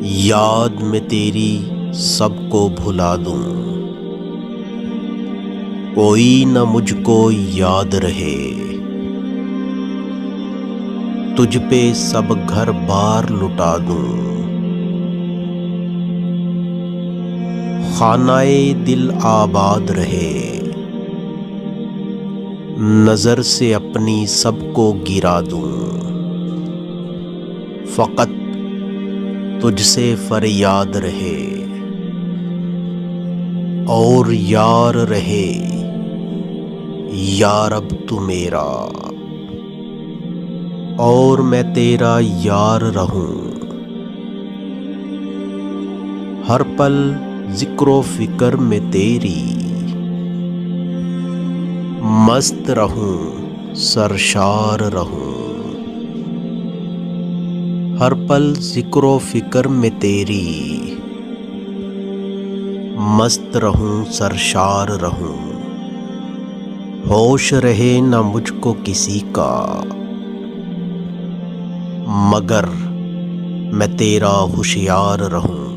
یاد میں تیری سب کو بھلا دوں، کوئی نہ مجھ کو یاد رہے، تجھ پہ سب گھر بار لٹا دوں، خانہ دل آباد رہے، نظر سے اپنی سب کو گرا دوں، فقط تجھ سے فریاد رہے اور یار رہے یار اب تو میرا، اور میں تیرا یار رہوں، ہر پل ذکر و فکر میں تیری، مست رہوں سرشار رہوں، ہر پل ذکر و فکر میں تیری، مست رہوں سرشار رہوں، ہوش رہے نہ مجھ کو کسی کا، مگر میں تیرا ہوشیار رہوں۔